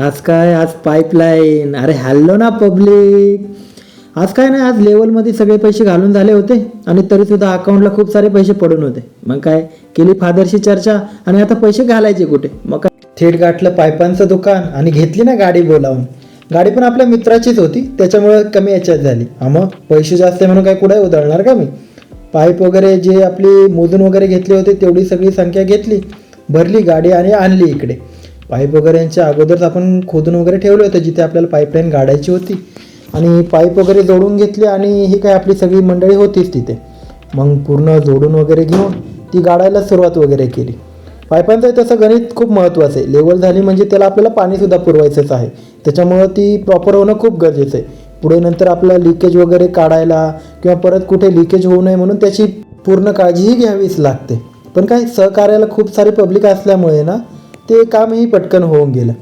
आज काय, आज पाईपलाईन. अरे हॅलो ना पब्लिक. आज काय नाही, आज लेवलमध्ये सगळे पैसे घालून झाले होते आणि तरीसुद्धा अकाउंटला खूप सारे पैसे पडून होते. मग काय केली फादरशी चर्चा आणि आता पैसे घालायचे कुठे. मग काय थेट गाठलं पाईपांचं दुकान आणि घेतली ना गाडी बोलावून. गाडी पण आपल्या मित्राचीच होती, त्याच्यामुळे कमी याच्यात झाली. मग पैसे जास्त म्हणून काय कुठे उधळणार का मी. पाईप वगैरे जे आपली मोजून वगैरे घेतले होते तेवढी सगळी संख्या घेतली, भरली गाडी आणि आणली इकडे. पाईप वगैरेंच्या अगोदरच आपण खोदून वगैरे ठेवलं होतं जिथे आपल्याला पाईपलाईन गाडायची होती. आणि पाईप वगैरे जोडून घेतली आणि ही काय आपली सगळी मंडळी होतीच तिथे. मग पूर्ण जोडून वगैरे घेऊन ती गाडायला सुरुवात वगैरे केली. पाईपांचं तसं गणित खूप महत्त्वाचं आहे. लेवल झाली म्हणजे त्याला आपल्याला पाणीसुद्धा पुरवायचंच आहे, त्याच्यामुळं ती प्रॉपर होणं खूप गरजेचं आहे. पुढे नंतर आपल्याला लिकेज वगैरे काढायला किंवा परत कुठे लिकेज होऊ नये म्हणून त्याची पूर्ण काळजीही घ्यावीच लागते. पण काय सहकार्याला खूप सारी पब्लिक असल्यामुळे ना ते कामही पटकन होऊन गेलं.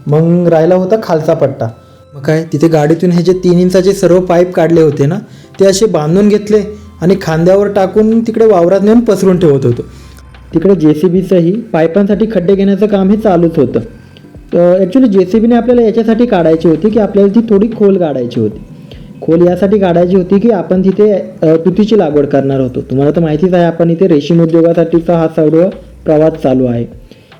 मग राहिला होता खालचा पट्टा. मग काय तिथे गाडीतून हे जे 3 इंचाचे सर्व पाईप काढले होते ना ते असे बांधून घेतले आणि खांद्यावर टाकून तिकडे वावरात नेऊन पसरून ठेवत होतो. तिकडे JCBचंही पाईपांसाठी खड्डे घेण्याचं काम हे चालूच होतं. तर ॲक्च्युली JCBने आपल्याला याच्यासाठी काढायची होती की आपल्याला ती थोडी खोल काढायची होती. खोल यासाठी काढायची होती की आपण तिथे तुतीची लागवड करणार होतो. तुम्हाला तर माहितीच आहे, आपण इथे रेशीम उद्योगासाठीचा हा सर्व प्रवास चालू आहे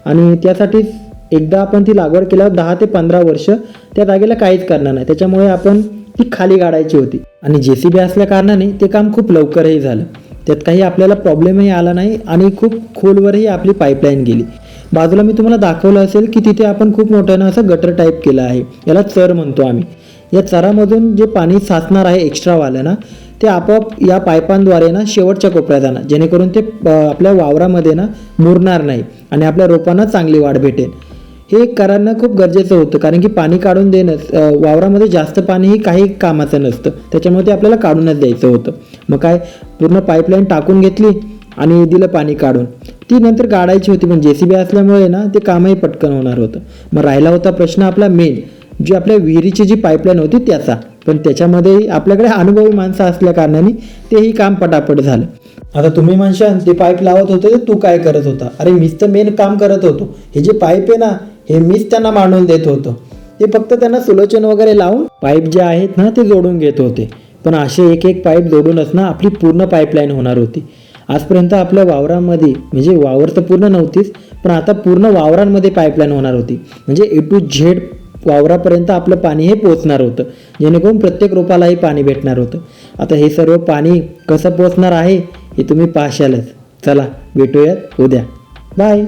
आणि त्यासाठीच एकदा आपण ती लागवड केल्यावर 10 ते 15 वर्ष त्या जागेला काहीच करणार नाही. त्याच्यामुळे आपण ती खाली काढायची होती आणि JCB असल्या कारणाने ते काम खूप लवकरही झालं. त्यात काही आपल्याला प्रॉब्लेमही आला नाही आणि खूप खोलवरही आपली पाईपलाईन गेली. बाजूला मी तुम्हाला दाखवलं असेल की तिथे आपण खूप मोठ्यानं असं गटर टाईप केलं आहे. याला चर म्हणतो आम्ही. या चरामधून जे पाणी साचणार आहे एक्स्ट्रावालं ना ते आपोआप या पाईपांद्वारे ना शेवटच्या कोपऱ्यात जाणार, जेणेकरून ते आपल्या वावरामध्ये ना मुरणार नाही आणि आपल्या रोपांना चांगली वाढ भेटेल. हे करणं खूप गरजेचं होतं, कारण की पाणी काढून देणं वावरामध्ये जास्त पाणीही काही कामाचं नसतं, त्याच्यामुळे ते आपल्याला काढूनच द्यायचं होतं. मग काय पूर्ण पाईपलाईन टाकून घेतली आणि दिलं पाणी काढून. ती नंतर काढायची होती, पण JCB असल्यामुळे ना ते कामही पटकन होणार होतं. मग राहिला होता प्रश्न आपला मेन, जी आपल्या विहिरीची जी पाईपलाईन होती त्याचा. पण त्याच्यामध्ये आपल्याकडे अनुभवी माणसं असल्या कारणाने तेही काम पटापट झालं. आता तुम्ही म्हणशाल ते पाईप लावत होते तू काय करत होता. अरे मीच तर मेन काम करत होतो. हे जे पाईप आहे ना हे मीच त्यांना मांडून देत होतो. ते फक्त त्यांना सुलोचन वगैरे लावून पाईप जे आहेत ना ते जोडून घेत होते. पण असे एक एक पाईप जोडूनच ना आपली पूर्ण पाईपलाईन होणार होती. आजपर्यंत आपल्या वावरामध्ये, म्हणजे वावर तर पूर्ण नव्हतीच, पण आता पूर्ण वावरांमध्ये पाईपलाईन होणार होती. म्हणजे A to Z वावरापर्यंत आपलं पाणी हे पोचणार होतं, जेणेकरून प्रत्येक रोपालाही पाणी भेटणार होतं. आता हे सर्व पाणी कसं पोचणार आहे हे तुम्ही पाहशालच. चला भेटूयात उद्या. बाय.